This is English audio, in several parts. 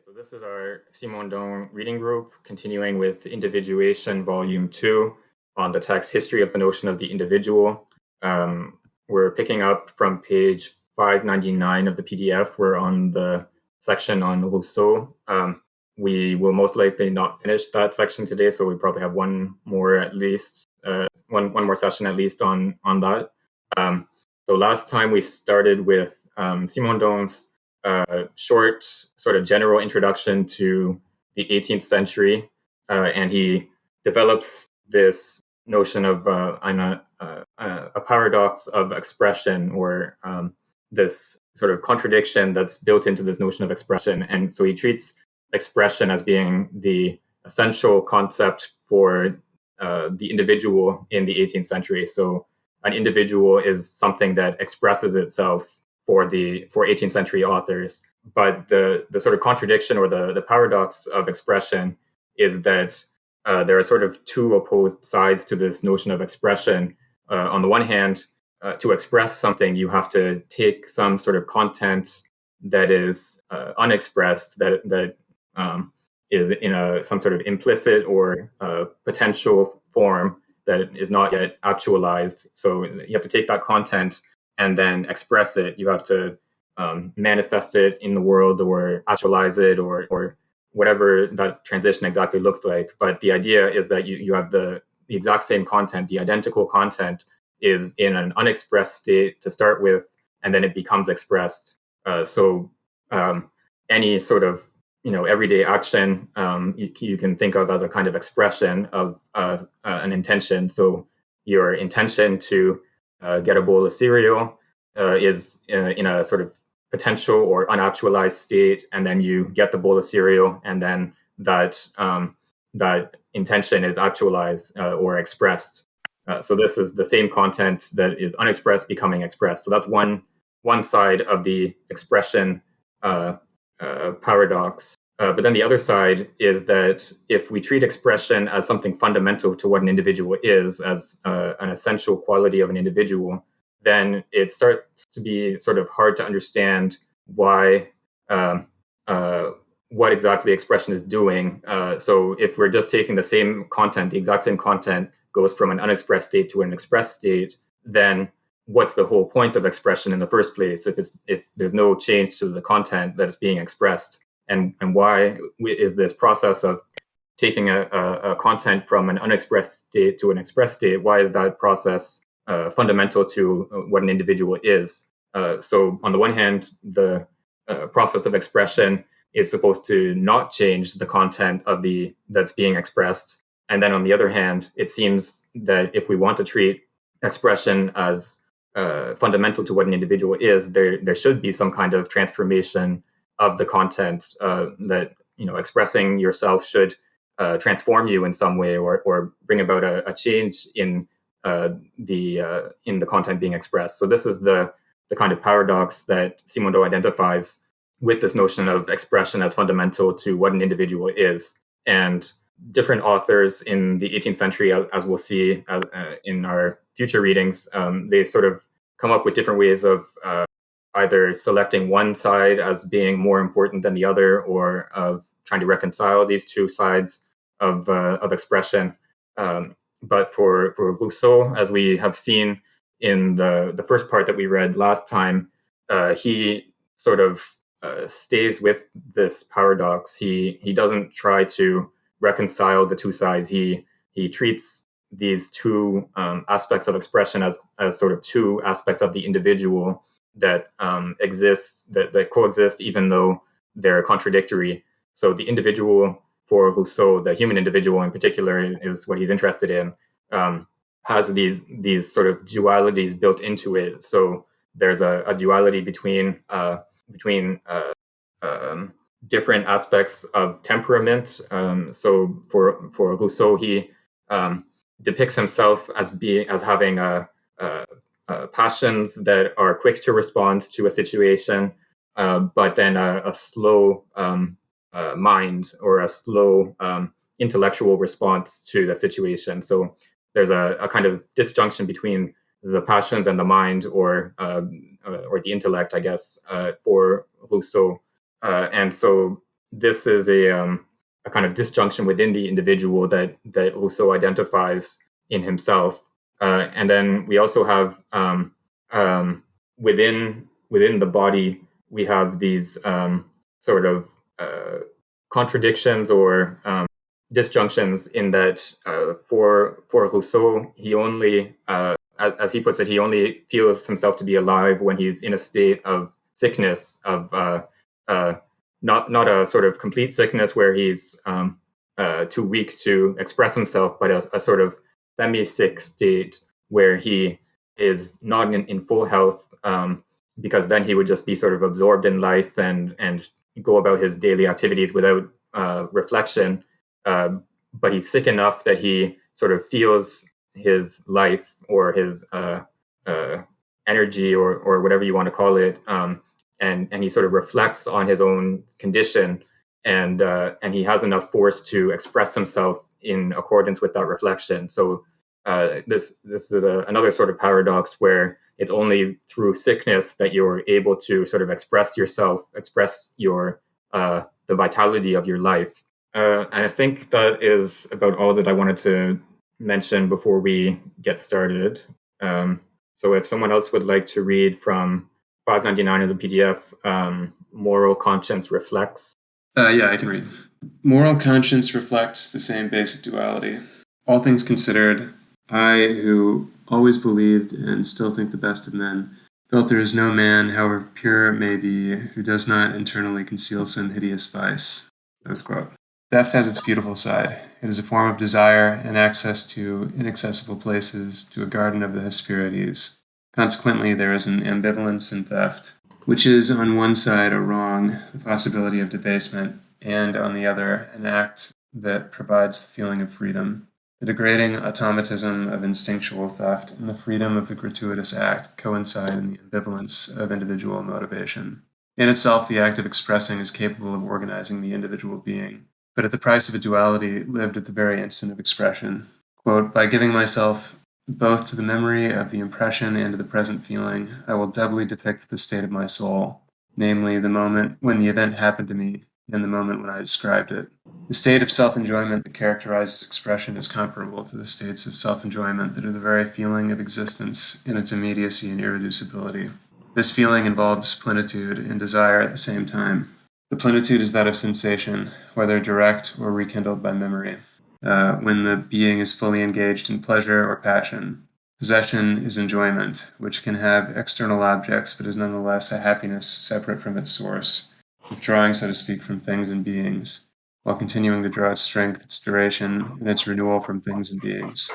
So this is our Simondon reading group, continuing with Individuation, Volume 2, on the text History of the Notion of the Individual. We're picking up from page 599 of the PDF. We're on the section on Rousseau. We will most likely not finish that section today, so we probably have one more at least, one more session at least on that. So last time we started with Simondon's short sort of general introduction to the 18th century, and he develops this notion of a paradox of expression, or this sort of contradiction that's built into this notion of expression. And so he treats expression as being the essential concept for the individual in the 18th century. So an individual is something that expresses itself for 18th century authors. But the sort of contradiction, or the paradox of expression, is that there are sort of two opposed sides to this notion of expression. On the one hand, to express something, you have to take some sort of content that is unexpressed, that is in some sort of implicit or potential form that is not yet actualized. So you have to take that content and then express it. You have to manifest it in the world, or actualize it, or whatever that transition exactly looks like. But the idea is that you have the exact same content, the identical content is in an unexpressed state to start with, and then it becomes expressed. So any sort of everyday action you can think of as a kind of expression of an intention. So your intention to get a bowl of cereal is in a sort of potential or unactualized state, and then you get the bowl of cereal, and then that intention is actualized or expressed. So this is the same content that is unexpressed becoming expressed. So that's one side of the expression paradox. But then the other side is that if we treat expression as something fundamental to what an individual is, as an essential quality of an individual, then it starts to be sort of hard to understand why, what exactly expression is doing. So if we're just taking the same content, the exact same content goes from an unexpressed state to an expressed state, then what's the whole point of expression in the first place if there's no change to the content that is being expressed? And why is this process of taking a content from an unexpressed state to an expressed state, why is that process fundamental to what an individual is? So on the one hand, the process of expression is supposed to not change the content of that's being expressed. And then on the other hand, it seems that if we want to treat expression as fundamental to what an individual is, there should be some kind of transformation of the content, that expressing yourself should transform you in some way, or bring about a change in the content being expressed. So this is the kind of paradox that Simondon identifies with this notion of expression as fundamental to what an individual is. And different authors in the 18th century, as we'll see in our future readings, they sort of come up with different ways of either selecting one side as being more important than the other, or of trying to reconcile these two sides of expression. But for Rousseau, as we have seen in the first part that we read last time, he sort of stays with this paradox. He doesn't try to reconcile the two sides. He treats these two aspects of expression as sort of two aspects of the individual that exist, that coexist, even though they're contradictory. So the individual for Rousseau, the human individual in particular, is what he's interested in, has these sort of dualities built into it. So there's a duality between different aspects of temperament. So for Rousseau, he depicts himself as having passions that are quick to respond to a situation, but then a slow mind, or a slow intellectual response to the situation. So there's a kind of disjunction between the passions and the mind, or the intellect, I guess, for Rousseau. And so this is a kind of disjunction within the individual that Rousseau identifies in himself. And then we also have within the body, we have these sort of contradictions or disjunctions in that for Rousseau, he only, as he puts it, he only feels himself to be alive when he's in a state of sickness, of not a sort of complete sickness where he's too weak to express himself, but a sort of semi-sick state where he is not in full health, because then he would just be sort of absorbed in life and go about his daily activities without reflection. But he's sick enough that he sort of feels his life or his energy or whatever you want to call it, and he sort of reflects on his own condition, and he has enough force to express himself in accordance with that reflection. So this is another sort of paradox where it's only through sickness that you're able to sort of express yourself, express your the vitality of your life. And I think that is about all that I wanted to mention before we get started. So if someone else would like to read from 599 of the PDF, Moral Conscience Reflects. Yeah, I can read. Moral conscience reflects the same basic duality. All things considered, I, who always believed and still think the best of men, felt there is no man, however pure it may be, who does not internally conceal some hideous vice. Theft has its beautiful side. It is a form of desire and access to inaccessible places, to a garden of the Hesperides. Consequently, there is an ambivalence in theft, which is on one side a wrong, the possibility of debasement, and on the other, an act that provides the feeling of freedom. The degrading automatism of instinctual theft and the freedom of the gratuitous act coincide in the ambivalence of individual motivation. In itself, the act of expressing is capable of organizing the individual being, but at the price of a duality lived at the very instant of expression. Quote, by giving myself both to the memory of the impression and to the present feeling, I will doubly depict the state of my soul, namely the moment when the event happened to me and the moment when I described it. The state of self-enjoyment that characterizes expression is comparable to the states of self-enjoyment that are the very feeling of existence in its immediacy and irreducibility. This feeling involves plenitude and desire at the same time. The plenitude is that of sensation, whether direct or rekindled by memory. When the being is fully engaged in pleasure or passion. Possession is enjoyment, which can have external objects but is nonetheless a happiness separate from its source, withdrawing, so to speak, from things and beings, while continuing to draw its strength, its duration, and its renewal from things and beings.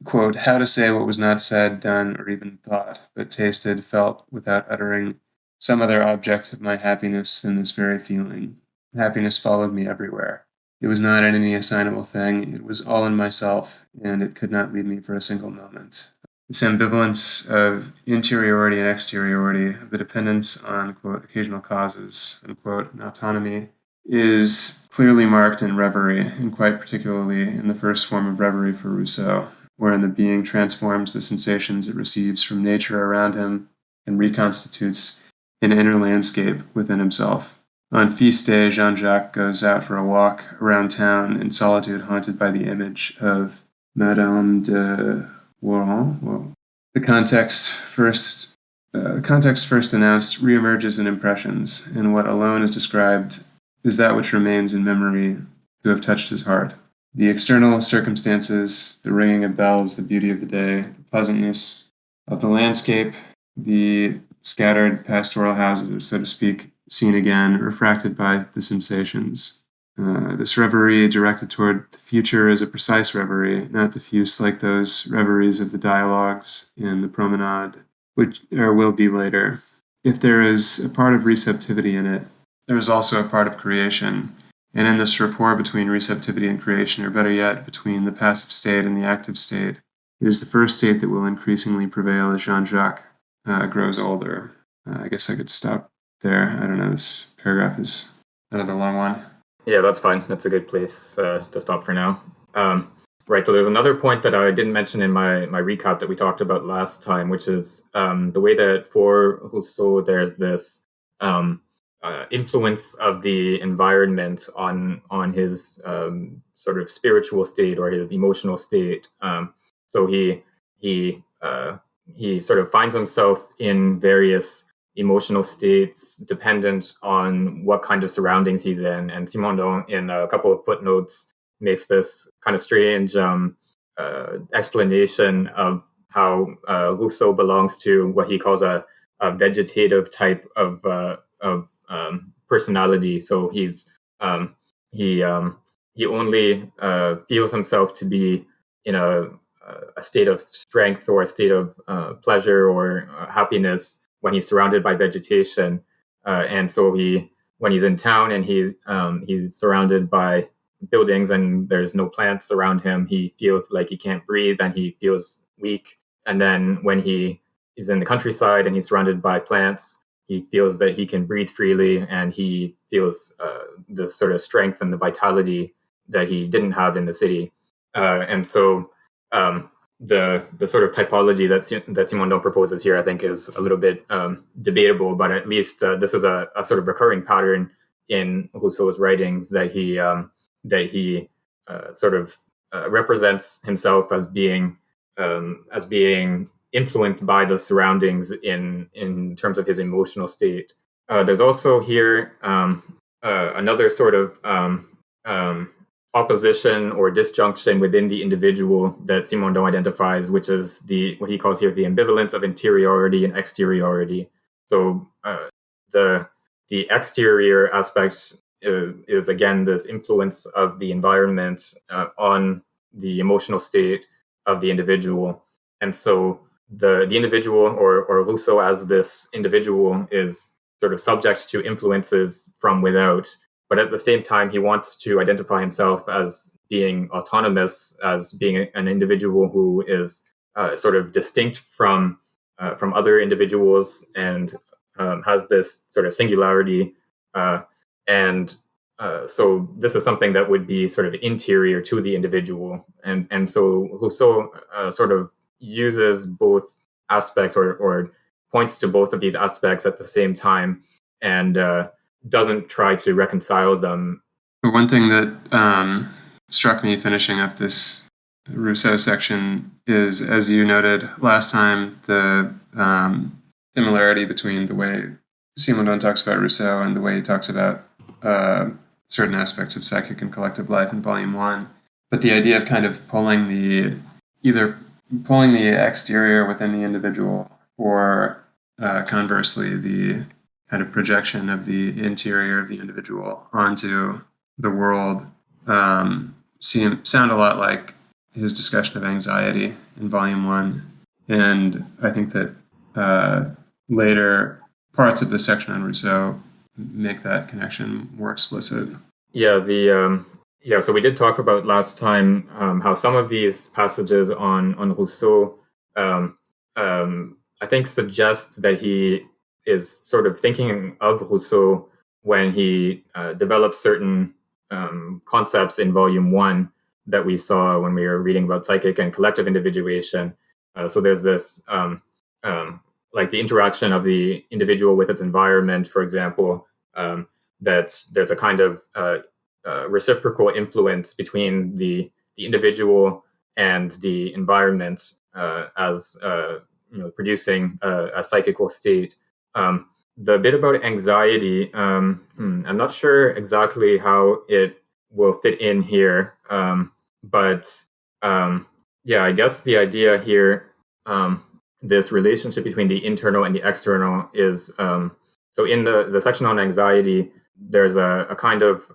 Quote, how to say what was not said, done, or even thought, but tasted, felt, without uttering some other object of my happiness than this very feeling. Happiness followed me everywhere. It was not in any assignable thing, it was all in myself, and it could not leave me for a single moment. This ambivalence of interiority and exteriority, of the dependence on, quote, occasional causes, unquote, and autonomy, is clearly marked in reverie, and quite particularly in the first form of reverie for Rousseau, wherein the being transforms the sensations it receives from nature around him and reconstitutes an inner landscape within himself. On feast day, Jean-Jacques goes out for a walk around town in solitude haunted by the image of Madame de Warren. Well, the context first announced reemerges in impressions, and what alone is described is that which remains in memory to have touched his heart. The external circumstances, the ringing of bells, the beauty of the day, the pleasantness of the landscape, the scattered pastoral houses, so to speak, seen again, refracted by the sensations. This reverie directed toward the future is a precise reverie, not diffuse like those reveries of the dialogues in the promenade, which will be later. If there is a part of receptivity in it, there is also a part of creation, and in this rapport between receptivity and creation, or better yet, between the passive state and the active state, it is the first state that will increasingly prevail as Jean-Jacques grows older. I guess I could stop there. I don't know, this paragraph is another long one. Yeah, that's fine. That's a good place to stop for now. Right, so there's another point that I didn't mention in my recap that we talked about last time, which is the way that for Rousseau there's this influence of the environment on his sort of spiritual state or his emotional state. So he sort of finds himself in various emotional states dependent on what kind of surroundings he's in. And Simondon, in a couple of footnotes, makes this kind of strange explanation of how Rousseau belongs to what he calls a vegetative type of personality. So he he only feels himself to be in a state of strength or a state of pleasure or happiness when he's surrounded by vegetation. And so when he's in town and he's surrounded by buildings and there's no plants around him, he feels like he can't breathe and he feels weak. And then when he is in the countryside and he's surrounded by plants, he feels that he can breathe freely and he feels the sort of strength and the vitality that he didn't have in the city. And so the sort of typology that Simondon proposes here, I think, is a little bit debatable, but at least this is a sort of recurring pattern in Rousseau's writings that he sort of represents himself as being influenced by the surroundings in terms of his emotional state. There's also here another sort of opposition or disjunction within the individual that Simondon identifies, which is what he calls here the ambivalence of interiority and exteriority. So the exterior aspect is again this influence of the environment on the emotional state of the individual. And so the individual or Rousseau as this individual is sort of subject to influences from without, but at the same time he wants to identify himself as being autonomous, as being an individual who is sort of distinct from other individuals and has this sort of singularity. So this is something that would be sort of interior to the individual. And so Rousseau sort of uses both aspects or points to both of these aspects at the same time and doesn't try to reconcile them. One thing that struck me finishing up this Rousseau section is, as you noted last time, the similarity between the way Simondon talks about Rousseau and the way he talks about certain aspects of psychic and collective life in Volume 1. But the idea of kind of pulling the exterior within the individual or conversely the kind of projection of the interior of the individual onto the world sound a lot like his discussion of anxiety in Volume 1. And I think that later parts of the section on Rousseau make that connection more explicit. Yeah, so we did talk about last time how some of these passages on Rousseau, I think, suggest that he is sort of thinking of Rousseau when he develops certain concepts in Volume 1 that we saw when we were reading about psychic and collective individuation. So there's this, like the interaction of the individual with its environment, for example, that there's a kind of reciprocal influence between the individual and the environment as producing a psychical state. The bit about anxiety, I'm not sure exactly how it will fit in here, but yeah, I guess the idea here, this relationship between the internal and the external is, so in the section on anxiety, there's a kind of,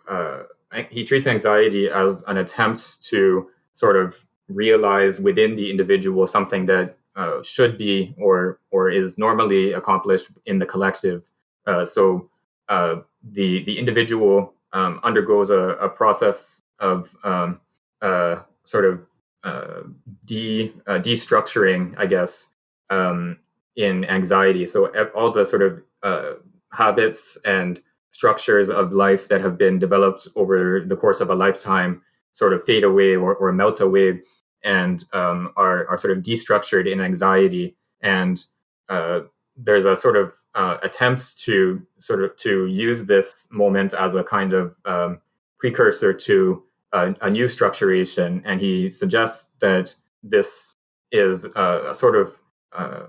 he treats anxiety as an attempt to sort of realize within the individual something that should be or is normally accomplished in the collective. So the individual undergoes a process of sort of destructuring, I guess, in anxiety. So all the sort of habits and structures of life that have been developed over the course of a lifetime sort of fade away or melt away and are sort of destructured in anxiety. And there's a sort of attempts to use this moment as a kind of precursor to a new structuration, and he suggests that this is a sort of uh,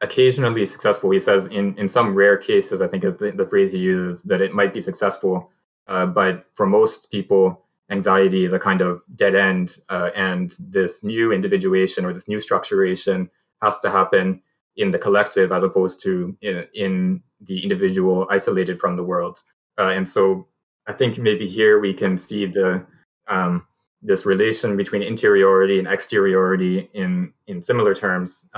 occasionally successful. He says in some rare cases, I think is the phrase he uses, that it might be successful, but for most people, anxiety is a kind of dead end, and this new individuation or this new structuration has to happen in the collective as opposed to in the individual isolated from the world. And so I think maybe here we can see the this relation between interiority and exteriority in similar terms,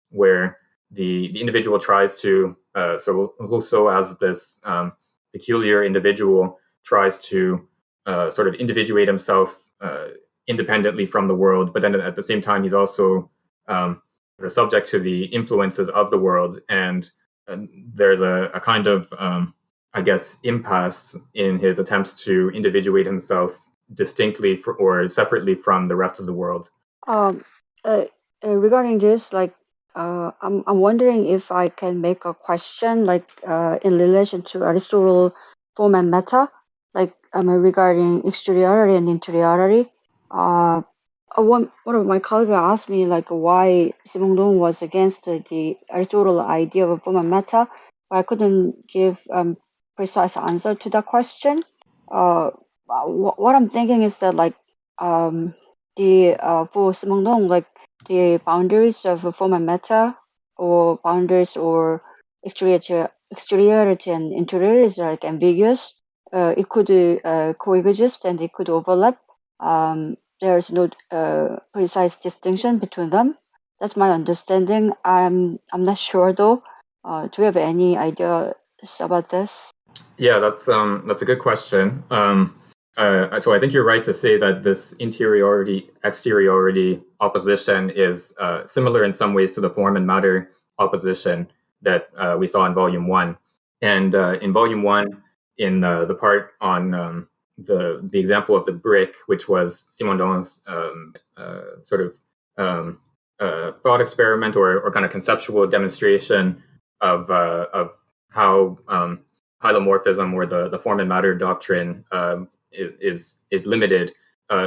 where the individual tries to so Rousseau as this peculiar individual tries to sort of individuate himself independently from the world, but then at the same time he's also subject to the influences of the world, and there's a kind of I guess impasse in his attempts to individuate himself distinctly or separately from the rest of the world. Um, uh, Regarding this, like, I'm wondering if I can make a question, like, in relation to Aristotle form and matter, like, regarding exteriority and interiority. One of my colleagues asked me, like, why Simondon was against the Aristotle idea of form and matter. But I couldn't give precise answer to that question. What I'm thinking is that, like, um, the for Simondon, like, the boundaries of form and matter, or boundaries or exteriority and interiority are like ambiguous. It could coexist and it could overlap. There's no precise distinction between them. That's my understanding. I'm not sure though. Do you have any ideas about this? Yeah, that's a good question. So I think you're right to say that this interiority exteriority opposition is similar in some ways to the form and matter opposition that we saw in Volume 1. And in Volume 1, in the part on the example of the brick, which was Simondon's sort of thought experiment or kind of conceptual demonstration of how hylomorphism or the form and matter doctrine is limited.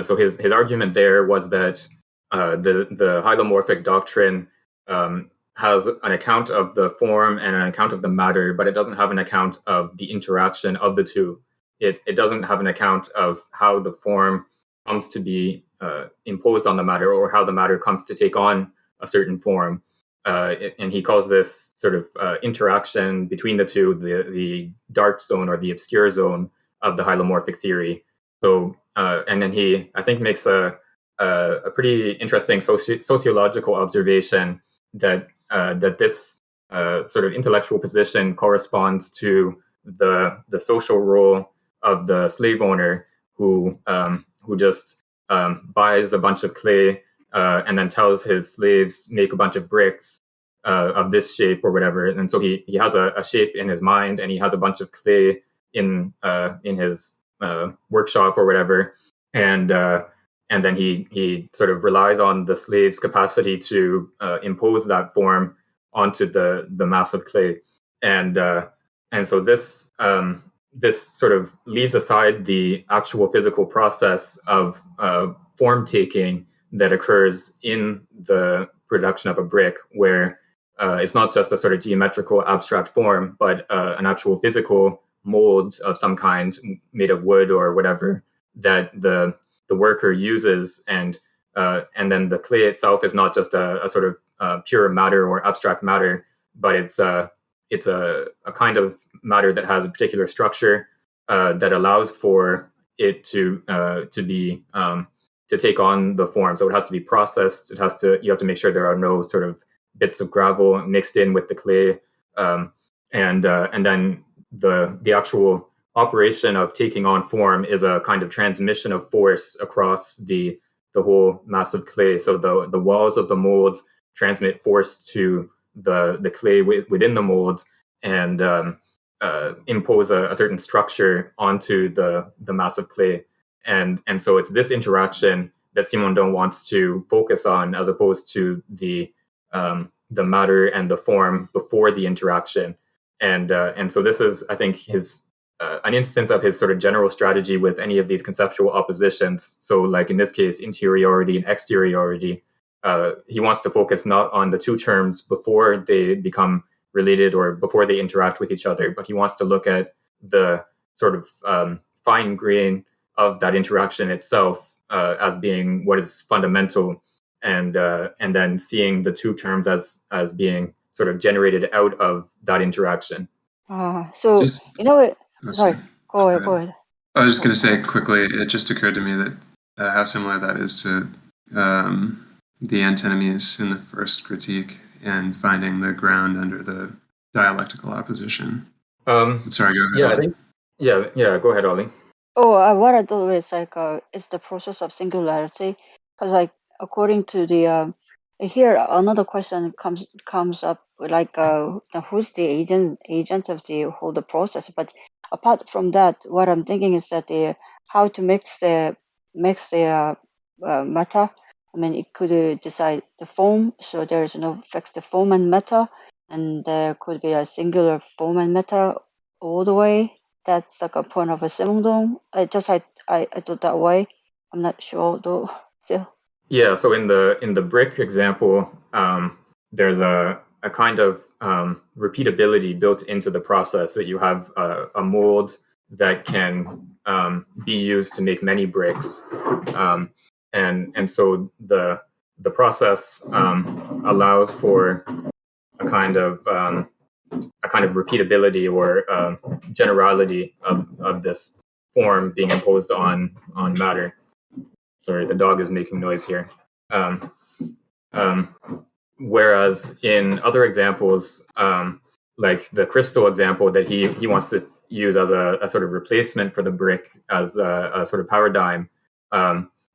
So his argument there was that the hylomorphic doctrine has an account of the form and an account of the matter, but it doesn't have an account of the interaction of the two. It doesn't have an account of how the form comes to be imposed on the matter, or how the matter comes to take on a certain form. And he calls this sort of interaction between the two the dark zone or the obscure zone of the hylomorphic theory. So, and then he, I think, makes a pretty interesting sociological observation that that this sort of intellectual position corresponds to the social role of the slave owner who just buys a bunch of clay and then tells his slaves make a bunch of bricks of this shape or whatever. And so he has a shape in his mind, and he has a bunch of clay in his workshop or whatever, and then he sort of relies on the slave's capacity to impose that form onto the mass of clay, and so this sort of leaves aside the actual physical process of form taking that occurs in the production of a brick, where it's not just a sort of geometrical abstract form, but an actual physical mold of some kind made of wood or whatever that the worker uses, and then the clay itself is not just a sort of pure matter or abstract matter, but it's a kind of matter that has a particular structure that allows for it to be to take on the form. So it has to be processed. You have to make sure there are no sort of bits of gravel mixed in with the clay, and then the actual operation of taking on form is a kind of transmission of force across the whole mass of clay. So the walls of the mold transmit force to the clay within the mold, and impose a certain structure onto the mass of clay. And so it's this interaction that Simondon wants to focus on, as opposed to the the matter and the form before the interaction. And so this is, I think, his an instance of his sort of general strategy with any of these conceptual oppositions. So, like in this case, interiority and exteriority. He wants to focus not on the two terms before they become related or before they interact with each other, but he wants to look at the sort of fine grain of that interaction itself as being what is fundamental, and then seeing the two terms as being sort of generated out of that interaction. So Just, sorry, go ahead. I was just going to say quickly, it just occurred to me that how similar that is to the antinomies in the first critique and finding the ground under the dialectical opposition. Sorry, go ahead. Go ahead, Ollie. What I do is it's the process of singularity, because according to the here another question comes up who's the agent of the whole the process. But apart from that, what I'm thinking is that how to mix the matter. I mean, it could decide the form, so there is no fixed form and matter, and there could be a singular form and matter all the way. That's like a point of a simongdong. I thought that way. I'm not sure though. Still. Yeah. So in the brick example, there's a kind of repeatability built into the process that you have a mold that can be used to make many bricks, and so the process allows for a kind of repeatability or generality of this form being imposed on matter. Sorry, the dog is making noise here. Whereas in other examples, like the crystal example that he wants to use as a sort of replacement for the brick as a sort of paradigm,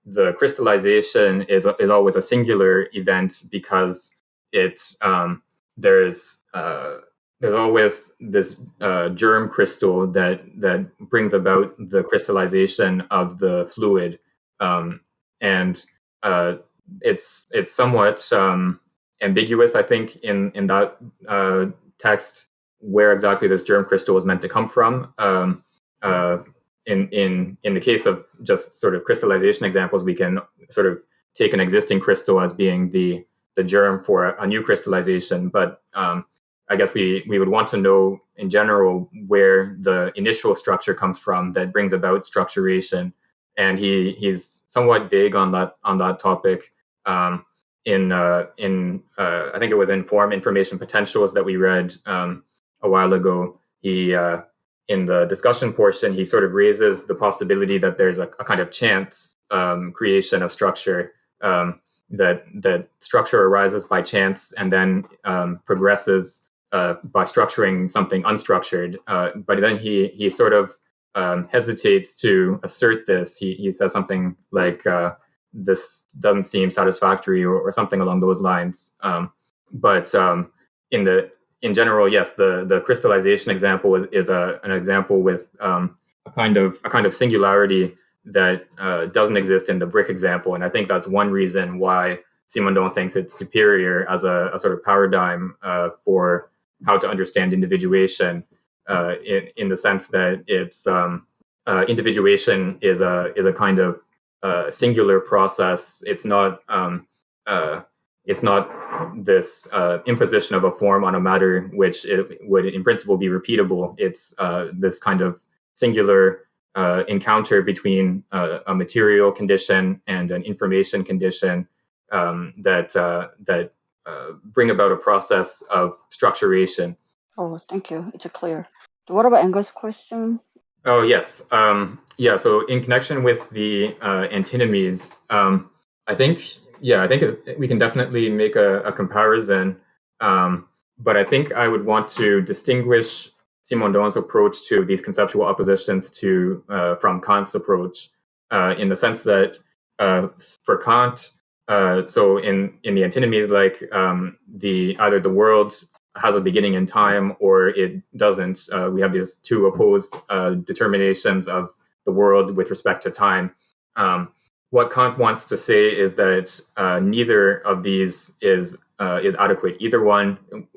the crystallization is always a singular event because there's always this germ crystal that brings about the crystallization of the fluid, and it's somewhat ambiguous, I think, in that text where exactly this germ crystal is meant to come from. In the case of just sort of crystallization examples, we can sort of take an existing crystal as being the germ for a new crystallization, but I guess we would want to know in general where the initial structure comes from that brings about structuration, and he's somewhat vague on that topic. I think it was in Form Information Potentials that we read a while ago. He in the discussion portion, he sort of raises the possibility that there's a kind of chance creation of structure, that structure arises by chance and then progresses by structuring something unstructured. But then he sort of hesitates to assert this. He says something like, this doesn't seem satisfactory, or something along those lines. But in general, yes, the crystallization example is an example with a kind of singularity that doesn't exist in the brick example, and I think that's one reason why Simondon thinks it's superior as a sort of paradigm for how to understand individuation, in the sense that it's individuation is a kind of singular process. It's not this imposition of a form on a matter which it would in principle be repeatable. It's this kind of singular encounter between a material condition and an information condition that bring about a process of structuration. Oh, thank you. It's clear. What about Angus' question? Oh, yes. So in connection with the antinomies, I think we can definitely make a comparison. But I think I would want to distinguish Simondon's approach to these conceptual oppositions from Kant's approach, in the sense that for Kant, so in the antinomies, like either the world has a beginning in time or it doesn't. We have these two opposed determinations of the world with respect to time. What Kant wants to say is that neither of these is is adequate. Either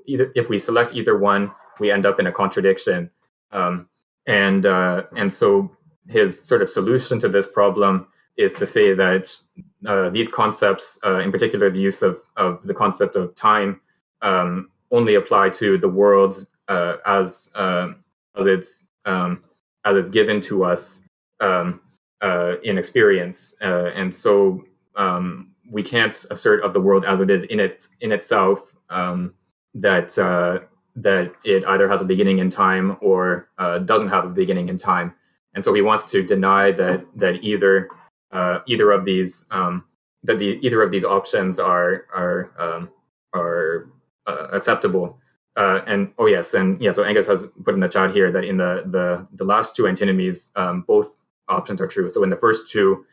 if we select either one, we end up in a contradiction. And so his sort of solution to this problem is to say that these concepts, in particular the use of the concept of time, only apply to the world as it's given to us in experience, and so we can't assert of the world as it is in itself that it either has a beginning in time or doesn't have a beginning in time. And so he wants to deny that either of these either of these options are acceptable. So Angus has put in the chat here that in the last two antinomies, both options are true. So in the first two,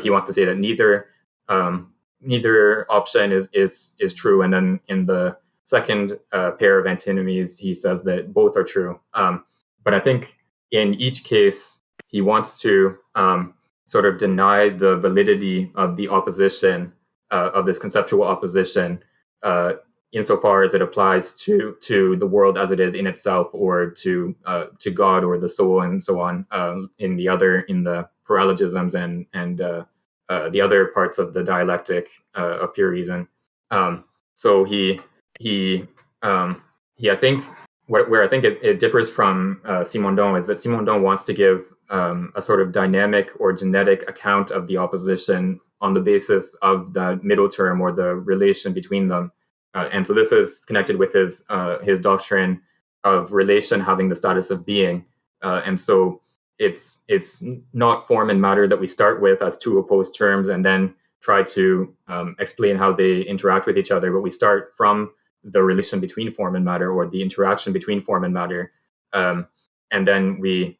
he wants to say that neither option is true, and then in the second pair of antinomies, he says that both are true. But I think in each case, he wants to sort of deny the validity of the opposition, of this conceptual opposition, insofar as it applies to the world as it is in itself, or to God or the soul, and so on. In the paralogisms and the other parts of the dialectic of pure reason. So he I think where I think it differs from Simondon is that Simondon wants to give a sort of dynamic or genetic account of the opposition on the basis of the middle term or the relation between them. And so this is connected with his doctrine of relation having the status of being. And so it's not form and matter that we start with as two opposed terms and then try to explain how they interact with each other, but we start from the relation between form and matter, or the interaction between form and matter, and then we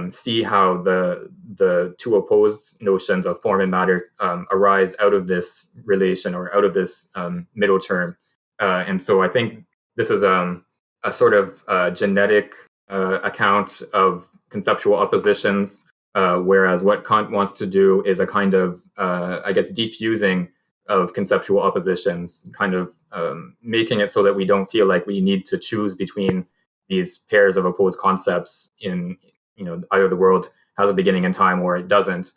see how the two opposed notions of form and matter arise out of this relation or out of this middle term. And so I think this is a sort of genetic account of conceptual oppositions, whereas what Kant wants to do is a kind of, defusing of conceptual oppositions, kind of making it so that we don't feel like we need to choose between these pairs of opposed concepts in, either the world has a beginning in time or it doesn't,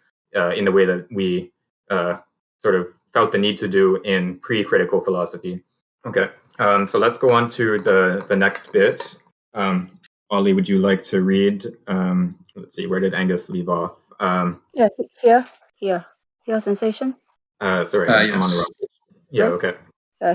in the way that we sort of felt the need to do in pre-critical philosophy. Okay, so let's go on to the next bit. Ollie, would you like to read? Let's see, where did Angus leave off? Here sensation. Sorry, I'm on the wrong page. Yeah, right? Okay.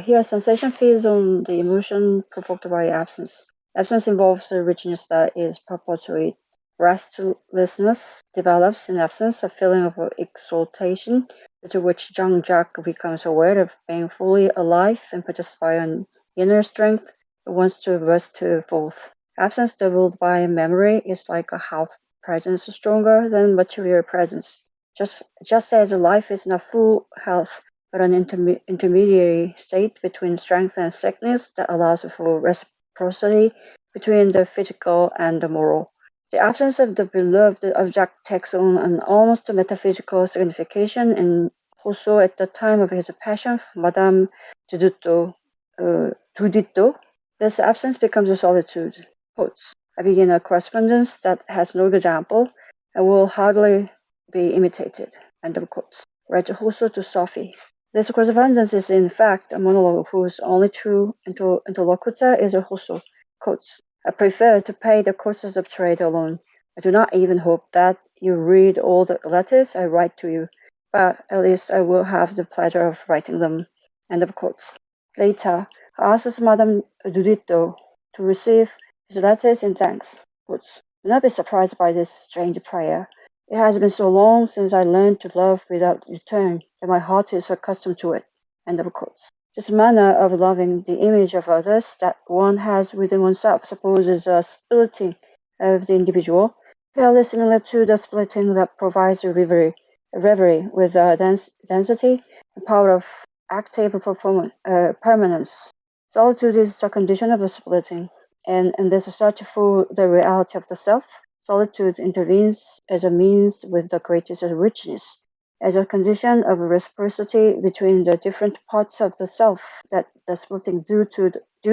Here sensation feeds on the emotion provoked by absence. Absence involves a richness that is proper to it. Restlessness develops in absence, a feeling of exaltation, to which Jean-Jacques becomes aware of being fully alive and possessed by an inner strength that wants to burst to forth. Absence doubled by memory is like a half presence stronger than material presence. Just as life is not full health, but an intermediary state between strength and sickness that allows for reciprocity between the physical and the moral. The absence of the beloved object takes on an almost metaphysical signification in Rousseau at the time of his passion for Madame Duditto. This absence becomes a solitude. Quotes, I begin a correspondence that has no example and will hardly be imitated. End of quotes. Writes Rousseau to Sophie. This correspondence is in fact a monologue whose only true interlocutor is Rousseau. Quotes, I prefer to pay the costs of trade alone. I do not even hope that you read all the letters I write to you, but at least I will have the pleasure of writing them. End of quotes. Later, he asks Madame Duditto to receive his letters in thanks. Quotes, do not be surprised by this strange prayer. It has been so long since I learned to love without return that my heart is accustomed to it. End of quotes. This manner of loving the image of others that one has within oneself supposes a splitting of the individual, fairly similar to the splitting that provides a reverie with density and power of active permanence. Solitude is the condition of the splitting, and in this search for the reality of the self, solitude intervenes as a means with the greatest richness. as a condition of reciprocity between the different parts of the self that the splitting due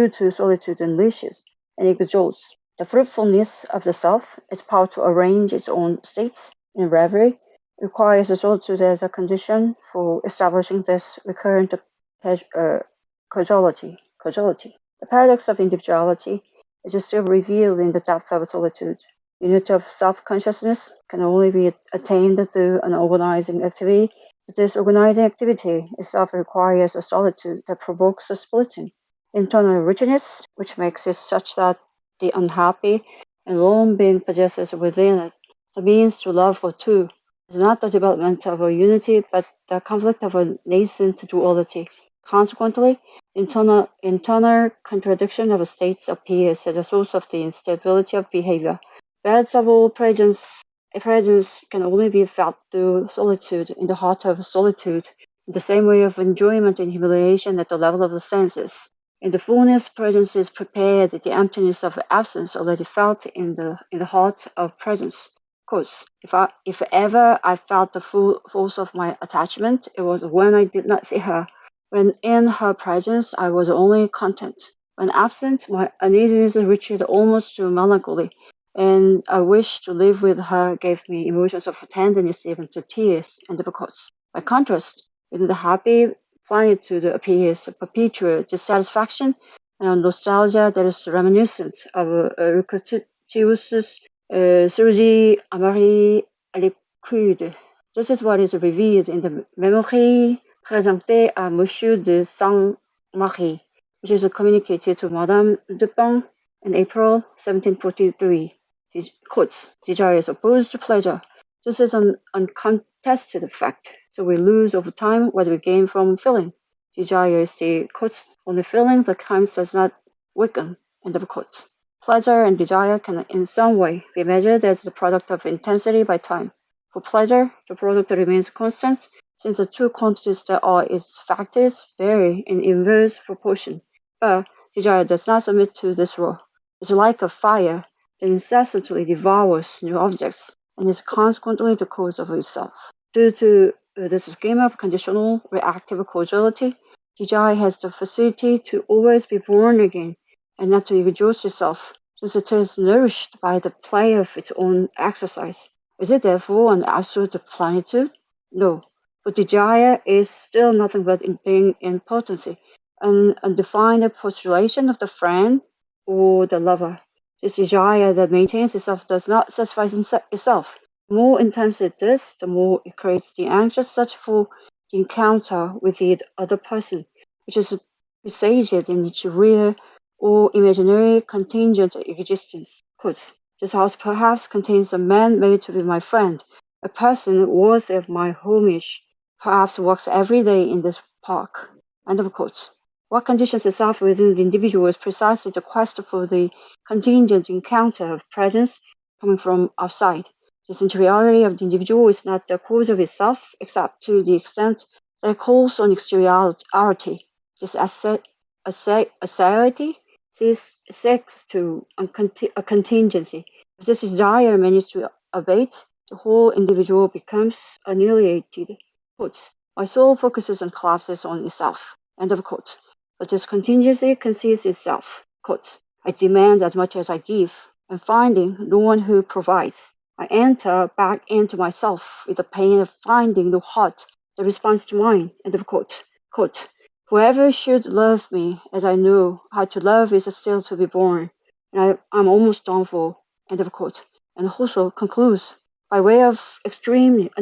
to solitude unleashes and exalts. The fruitfulness of the self, its power to arrange its own states in reverie, requires the solitude as a condition for establishing this recurrent causality. The paradox of individuality is still revealed in the depth of solitude. Unity of self-consciousness can only be attained through an organizing activity, but this organizing activity itself requires a solitude that provokes a splitting. Internal richness, which makes it such that the unhappy and lone being possesses within it the means to love for two, is not the development of a unity, but the conflict of a nascent duality. Consequently, internal contradiction of states appears as a source of the instability of behavior. Veritable presence can only be felt through solitude in the heart of solitude, in the same way of enjoyment and humiliation at the level of the senses. In the fullness, presence is prepared, the emptiness of absence already felt in the heart of presence. Course, if ever I felt the full force of my attachment, it was when I did not see her. When in her presence, I was only content. When absent, my uneasiness reached almost to melancholy, and a wish to live with her gave me emotions of tenderness, even to tears and difficulties. By contrast, within the happy plenitude appears a perpetual dissatisfaction and a nostalgia that is reminiscent of Lucretius's Surgi Amari Liquide. This is what is revealed in the Memorie présentée à Monsieur de Saint-Marie, which is communicated to Madame Dupin in April 1743. He quotes, desire is opposed to pleasure. This is an uncontested fact, so we lose over time what we gain from feeling. Desire is the quotes, only feeling that comes does not weaken, end of quote. Pleasure and desire can in some way be measured as the product of intensity by time. For pleasure, the product remains constant, since the two quantities that are its factors vary in inverse proportion. But desire does not submit to this law. It's like a fire that incessantly devours new objects and is consequently the cause of itself. Due to this scheme of conditional reactive causality, desire has the facility to always be born again and not to exhaust itself, since it is nourished by the play of its own exercise. Is it therefore an absolute plenitude? No, for desire is still nothing but being in potency, an undefined postulation of the friend or the lover. This desire that maintains itself does not satisfy itself. The more intense it is, the more it creates the anxious search for the encounter with the other person, which is presaged in each real or imaginary contingent existence. Quote, this house perhaps contains a man made to be my friend, a person worthy of my homage, perhaps walks every day in this park. End of quote. What conditions itself within the individual is precisely the quest for the contingent encounter of presence coming from outside. This interiority of the individual is not the cause of itself, except to the extent that it calls on exteriority. This assiduity seeks to a contingency. If this desire manages to abate, the whole individual becomes annihilated. Quote, my soul focuses and collapses on itself. End of quote. But this contingency conceals itself. Quote, I demand as much as I give, and finding no one who provides, I enter back into myself with the pain of finding no heart that responds to mine. End of quote. Quote, whoever should love me as I know how to love is still to be born, and I'm almost done for. End of quote. And Husserl concludes, by way of an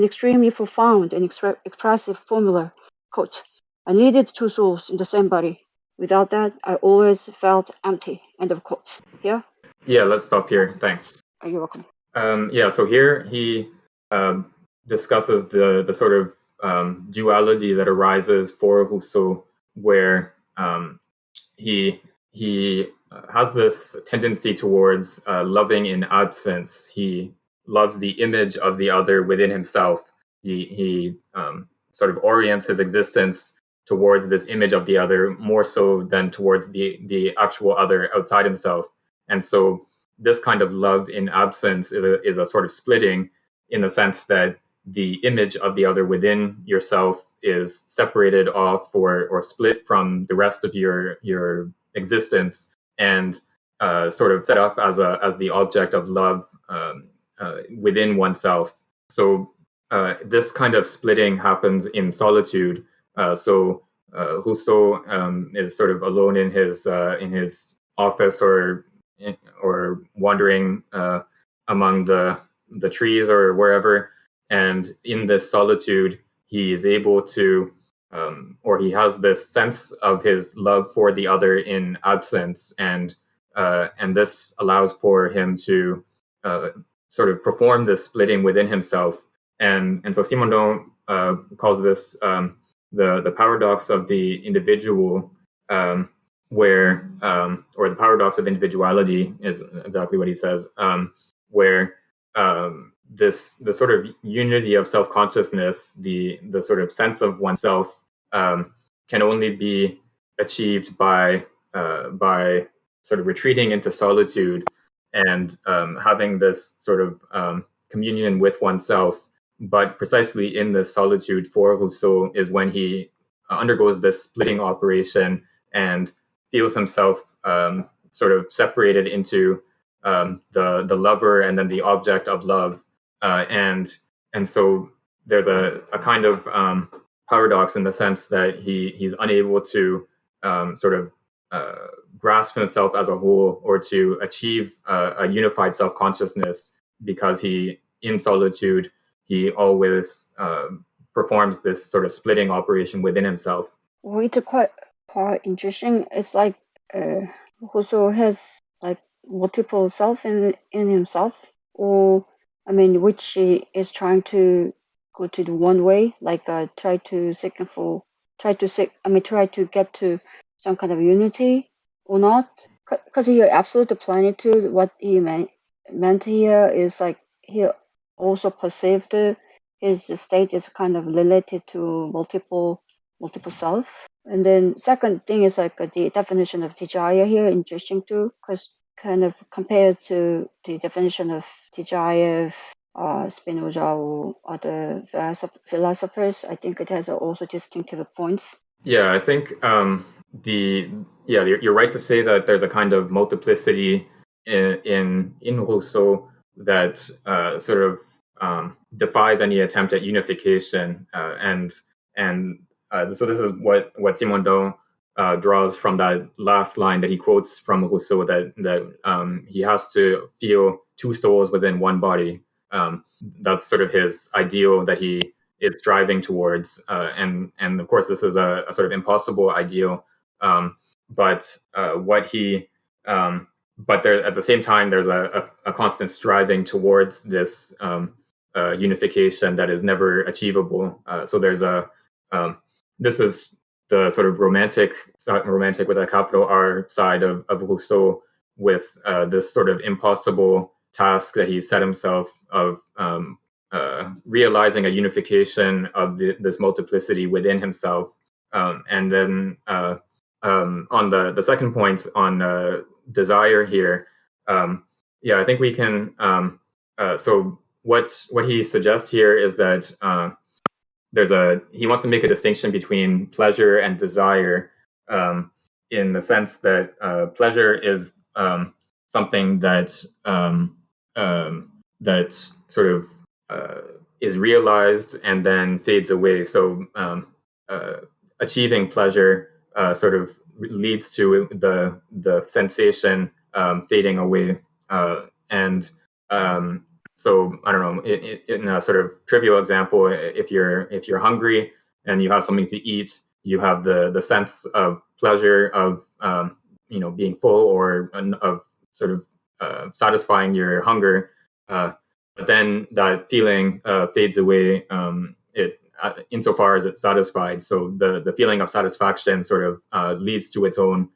extremely profound and expressive formula, quote, I needed two souls in the same body. Without that, I always felt empty. End of quote. Yeah? Yeah, let's stop here. Thanks. You're welcome. So here he discusses the sort of duality that arises for Rousseau, where he has this tendency towards loving in absence. He loves the image of the other within himself. He sort of orients his existence towards this image of the other more so than towards the actual other outside himself. And so this kind of love in absence is a sort of splitting, in the sense that the image of the other within yourself is separated off or split from the rest of your existence and sort of set up as the object of love within oneself. So this kind of splitting happens in solitude. So Rousseau is sort of alone in his office or wandering among the trees or wherever, and in this solitude, he is able to, or he has this sense of his love for the other in absence, and this allows for him to sort of perform this splitting within himself, and so Simondon calls this the paradox of the individual, where or the paradox of individuality is exactly what he says, where the sort of unity of self-consciousness, the sort of sense of oneself, can only be achieved by sort of retreating into solitude and having this sort of communion with oneself. But precisely in this solitude for Rousseau is when he undergoes this splitting operation and feels himself sort of separated into the lover and then the object of love, and so there's a kind of paradox in the sense that he's unable to sort of grasp himself as a whole or to achieve a unified self-consciousness, because he, in solitude, he always performs this sort of splitting operation within himself. Well, it's quite interesting. It's like Rousseau has like multiple self in himself, or I mean, which he is trying to go to the one way, like try to get to some kind of unity or not. Because he absolute plenitude, what he meant here is like he also perceived his state is kind of related to multiple self. And then second thing is like the definition of Tijaya here, interesting too, because kind of compared to the definition of Tijaya of Spinoza or other philosophers, I think it has also distinctive points. Yeah, I think you're right to say that there's a kind of multiplicity in Rousseau that sort of defies any attempt at unification, and so this is what Simondon draws from that last line that he quotes from Rousseau, that he has to feel two souls within one body. That's sort of his ideal that he is striving towards, and of course this is a sort of impossible ideal, but what he but there at the same time there's a constant striving towards this unification that is never achievable. So there's this is the sort of romantic with a capital R side of Rousseau, with this sort of impossible task that he set himself of realizing a unification of this multiplicity within himself. And then on the second point on desire here, I think we can. So what he suggests here is that he wants to make a distinction between pleasure and desire, in the sense that pleasure is something that that sort of is realized and then fades away. So achieving pleasure sort of leads to the sensation fading away, and so I don't know. In a sort of trivial example, if you're hungry and you have something to eat, you have the sense of pleasure of being full, or of sort of satisfying your hunger. But then that feeling fades away. Insofar as it's satisfied. So the feeling of satisfaction sort of leads to its own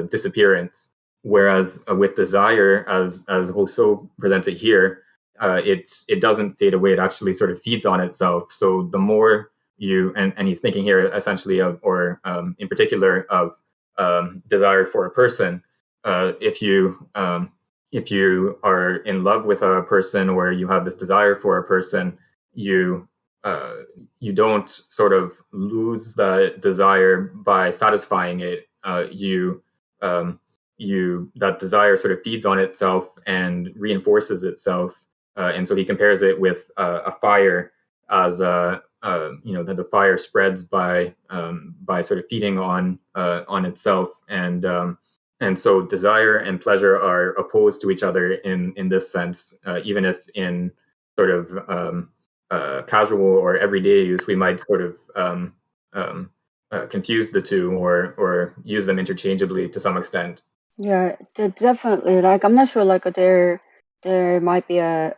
disappearance. Whereas with desire, as Rousseau presents it here, it doesn't fade away. It actually sort of feeds on itself. So the more you, and he's thinking here essentially of, or in particular of desire for a person. If you are in love with a person, or you have this desire for a person, you you don't sort of lose the desire by satisfying it. That desire sort of feeds on itself and reinforces itself. And so he compares it with a fire, as that the fire spreads by sort of feeding on itself, and so desire and pleasure are opposed to each other in this sense, even if in sort of casual or everyday use we might sort of confuse the two or use them interchangeably to some extent. Yeah, definitely. Like, I'm not sure. Like, there might be a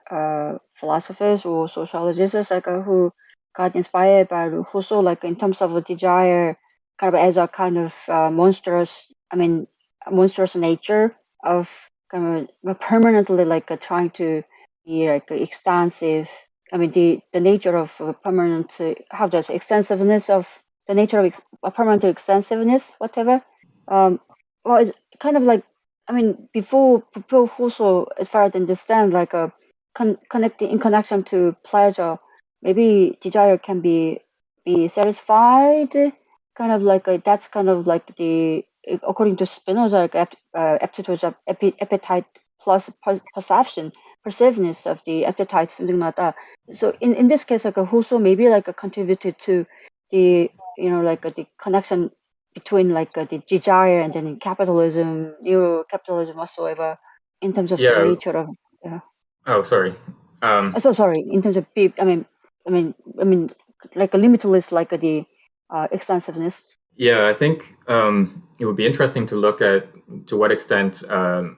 philosophers or sociologists like who got inspired by Rousseau, like in terms of a desire, kind of as a kind of monstrous. I mean, a monstrous nature of kind of permanently like trying to be like extensive. I mean, the nature of permanent. How does extensiveness of the nature of permanent extensiveness, whatever. Well, it's kind of like, I mean, before also, as far as I understand, like connecting in connection to pleasure, maybe desire can be satisfied, kind of like that's kind of like the, according to Spinoza, like aptitude of appetite plus perception, perceiveness of the appetite, something like that. So in this case, like Husso maybe like contributed to the, like the connection between like the desire and then capitalism, neo-capitalism whatsoever, in terms of the Yeah. nature of. Oh, sorry. So sorry. In terms of I mean, like a limitless, like the extensiveness. Yeah, I think it would be interesting to look at to what extent, I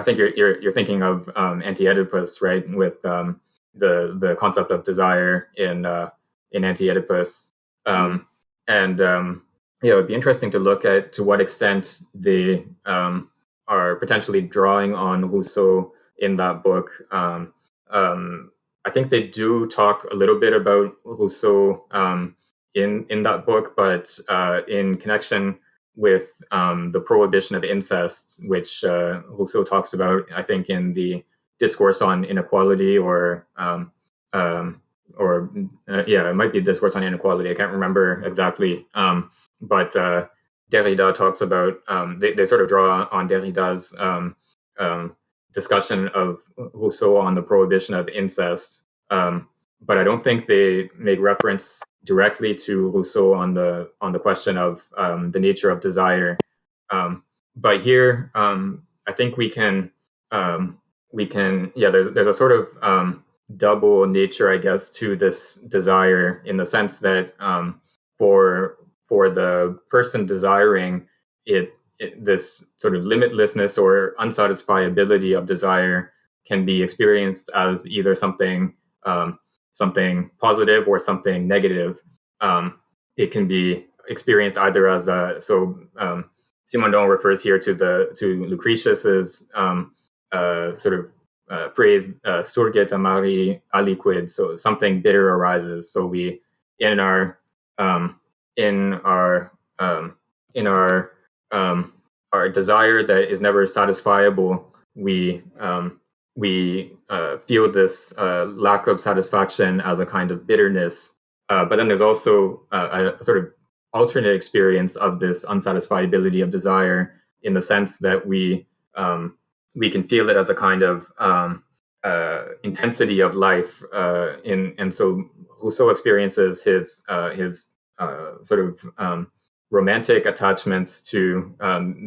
think you're thinking of Anti-Oedipus, right? With the concept of desire in Anti-Oedipus, and yeah, it would be interesting to look at to what extent they are potentially drawing on Rousseau in that book. I think they do talk a little bit about Rousseau in that book, but in connection with the prohibition of incest, which Rousseau talks about, I think, in the Discourse on Inequality, yeah, it might be Discourse on Inequality. I can't remember exactly, but Derrida talks about, they sort of draw on Derrida's discussion of Rousseau on the prohibition of incest. But I don't think they make reference directly to Rousseau on the question of the nature of desire. But here, I think yeah. There's a sort of double nature, I guess, to this desire, in the sense that for the person desiring it, this sort of limitlessness or unsatisfiability of desire can be experienced as either something positive or something negative. It can be experienced either as Simondon refers here to Lucretius's sort of phrase "surget amari aliquid," so something bitter arises. So we in our in our in our desire that is never satisfiable, we feel this lack of satisfaction as a kind of bitterness. But then there's also a sort of alternate experience of this unsatisfiability of desire, in the sense that we can feel it as a kind of intensity of life. And so Rousseau experiences his sort of romantic attachments to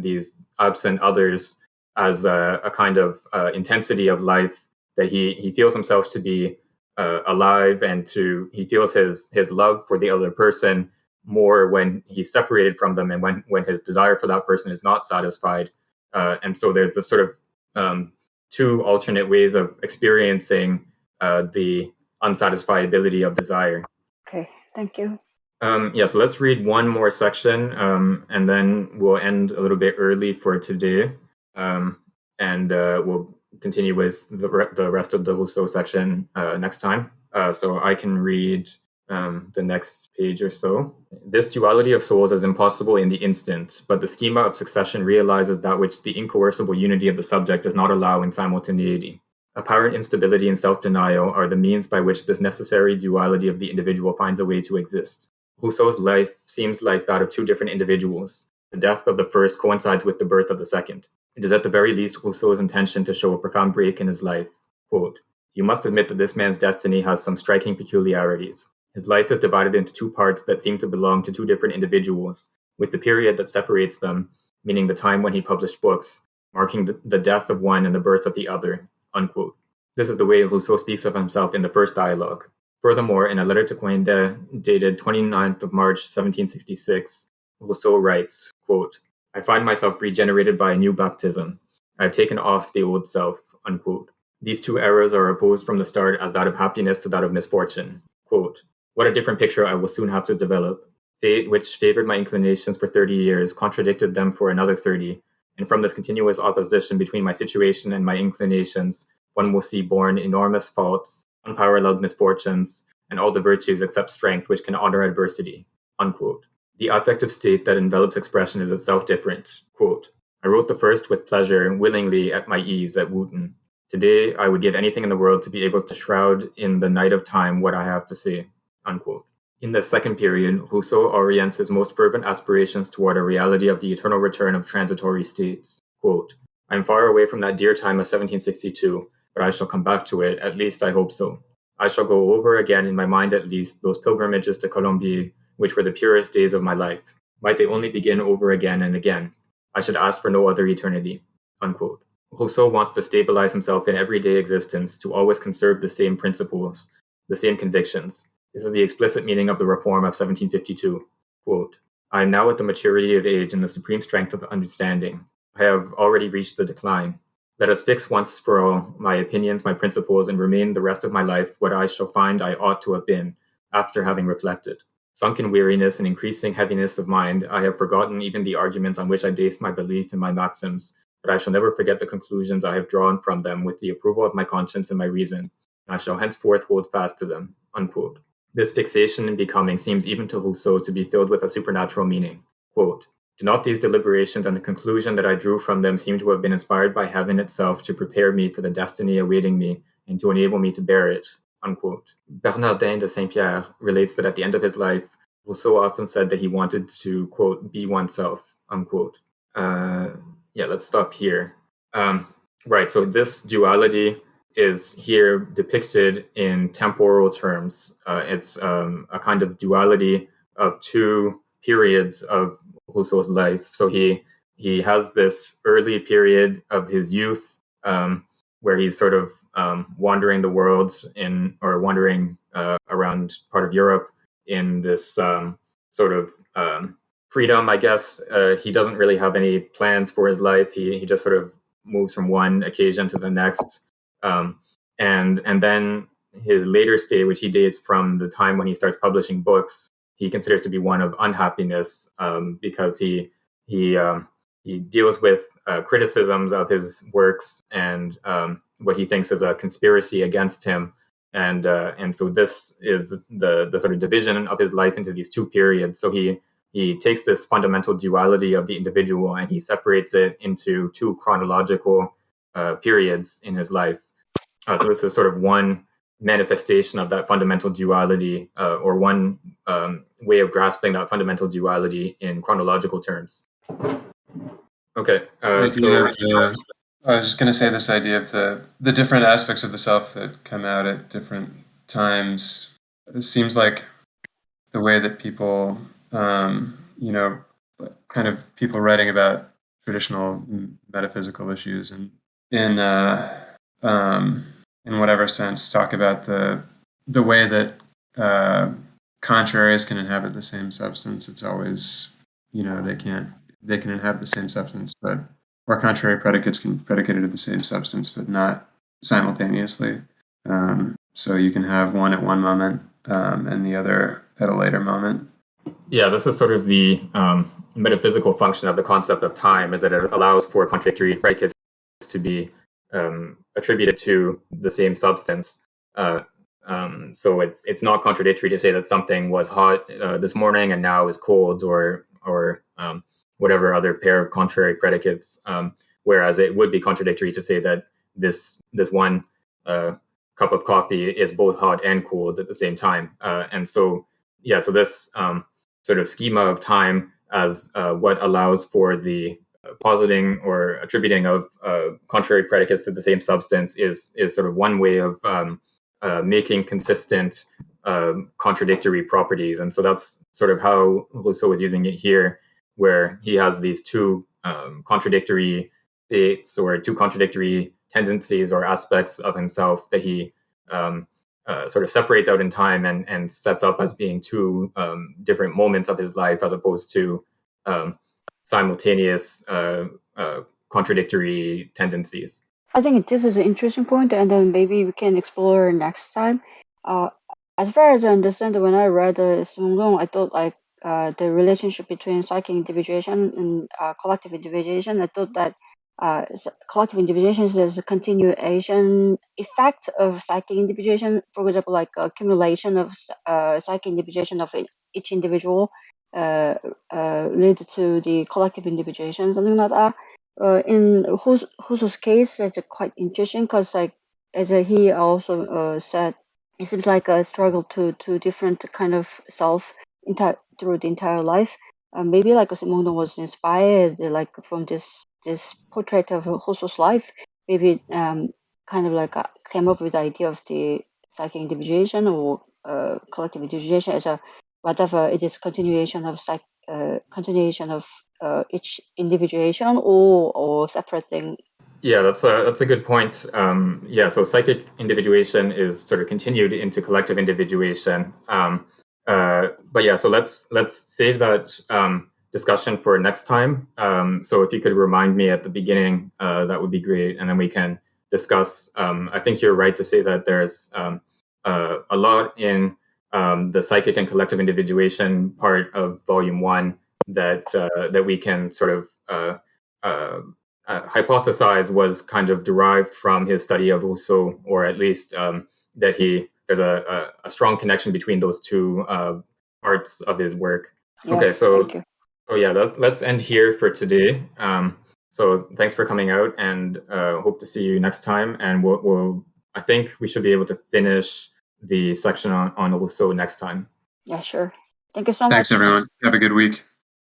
these absent others as a kind of intensity of life, that he feels himself to be alive, and he feels his love for the other person more when he's separated from them, and when his desire for that person is not satisfied. And so there's this sort of two alternate ways of experiencing the unsatisfiability of desire. Okay, thank you. Yeah, so let's read one more section, and then we'll end a little bit early for today, and we'll continue with the rest of the Rousseau section next time. So I can read the next page or so. This duality of souls is impossible in the instant, but the schema of succession realizes that which the incoercible unity of the subject does not allow in simultaneity. Apparent instability and self-denial are the means by which this necessary duality of the individual finds a way to exist. Rousseau's life seems like that of two different individuals. The death of the first coincides with the birth of the second. It is at the very least Rousseau's intention to show a profound break in his life. Quote, "You must admit that this man's destiny has some striking peculiarities. His life is divided into two parts that seem to belong to two different individuals, with the period that separates them, meaning the time when he published books, marking the death of one and the birth of the other." Unquote. This is the way Rousseau speaks of himself in the first dialogue. Furthermore, in a letter to Coindet dated 29th of March 1766, Rousseau writes, quote, "I find myself regenerated by a new baptism. I have taken off the old self." Unquote. These two eras are opposed from the start as that of happiness to that of misfortune. Quote, "What a different picture I will soon have to develop. Fate, which favored my inclinations for 30 years, contradicted them for another 30, and from this continuous opposition between my situation and my inclinations, one will see born enormous faults, unparalleled misfortunes, and all the virtues except strength which can honor adversity." Unquote. The affective state that envelops expression is itself different. Quote, "I wrote the first with pleasure, willingly at my ease at Wooton. Today I would give anything in the world to be able to shroud in the night of time what I have to say." Unquote. In this second period, Rousseau orients his most fervent aspirations toward a reality of the eternal return of transitory states. Quote, "I am far away from that dear time of 1762, but I shall come back to it, at least I hope so. I shall go over again in my mind at least those pilgrimages to Colombier, which were the purest days of my life. Might they only begin over again and again. I should ask for no other eternity." Unquote. Rousseau wants to stabilize himself in everyday existence, to always conserve the same principles, the same convictions. This is the explicit meaning of the Reform of 1752. Quote, "I am now at the maturity of age and the supreme strength of understanding. I have already reached the decline. Let us fix once for all my opinions, my principles, and remain the rest of my life what I shall find I ought to have been, after having reflected. Sunk in weariness and increasing heaviness of mind, I have forgotten even the arguments on which I based my belief and my maxims, but I shall never forget the conclusions I have drawn from them with the approval of my conscience and my reason, and I shall henceforth hold fast to them." Unquote. This fixation in becoming seems even to Rousseau to be filled with a supernatural meaning. Quote, "Do not these deliberations and the conclusion that I drew from them seem to have been inspired by heaven itself to prepare me for the destiny awaiting me and to enable me to bear it?" Unquote. Bernardin de Saint-Pierre relates that at the end of his life, Rousseau often said that he wanted to, quote, "be oneself." Unquote. Let's stop here. Right, so this duality is here depicted in temporal terms. It's a kind of duality of two periods of Rousseau's life. So he has this early period of his youth, where he's sort of wandering the world wandering around part of Europe in this sort of freedom, I guess. He doesn't really have any plans for his life. He just sort of moves from one occasion to the next. And then his later state, which he dates from the time when he starts publishing books, he considers to be one of unhappiness, because he deals with criticisms of his works and what he thinks is a conspiracy against him. And so this is the sort of division of his life into these two periods. So he takes this fundamental duality of the individual and he separates it into two chronological periods in his life. So this is sort of one manifestation of that fundamental duality, or one way of grasping that fundamental duality in chronological terms. Okay, I was just going to say this idea of the different aspects of the self that come out at different times. It seems like the way that people, kind of people writing about traditional metaphysical issues and in whatever sense talk about the way that contraries can inhabit the same substance. It's always, they can inhabit the same substance, or contrary predicates can be predicated of the same substance, but not simultaneously. So you can have one at one moment and the other at a later moment. Yeah, this is sort of the metaphysical function of the concept of time, is that it allows for contradictory predicates to be attributed to the same substance. So it's not contradictory to say that something was hot this morning and now is cold, or whatever other pair of contrary predicates. Whereas it would be contradictory to say that this one cup of coffee is both hot and cold at the same time. And so, so this sort of schema of time as what allows for the positing or attributing of contrary predicates to the same substance is sort of one way of making consistent contradictory properties. And so that's sort of how Rousseau is using it here, where he has these two contradictory states or two contradictory tendencies or aspects of himself that he sort of separates out in time and sets up as being two different moments of his life, as opposed to simultaneous contradictory tendencies. I think this is an interesting point, and then maybe we can explore next time. As far as I understand, when I read Simondon, I thought like the relationship between psychic individuation and collective individuation. I thought that collective individuation is a continuation effect of psychic individuation. For example, like accumulation of psychic individuation of each individual lead to the collective individuation, something like that. In Huso's case, it's quite interesting because, like, as he also said, it seems like a struggle to different kind of self through the entire life. Maybe like Simondon was inspired, like from this portrait of Huso's life. Maybe kind of like came up with the idea of the psychic individuation or collective individuation as a whatever it is continuation of each individuation or separate thing. Yeah, that's a good point. So psychic individuation is sort of continued into collective individuation. So let's save that discussion for next time. So if you could remind me at the beginning, that would be great, and then we can discuss. I think you're right to say that there's a lot in the psychic and collective individuation part of Volume 1 that we can sort of hypothesize was kind of derived from his study of Rousseau, or at least that there's a strong connection between those two parts of his work. Yeah, okay, so thank you. Let's end here for today. So thanks for coming out, and hope to see you next time. And I think we should be able to finish the section on Rousseau next time. Yeah, sure. Thank you so much. Thanks, everyone. Have a good week.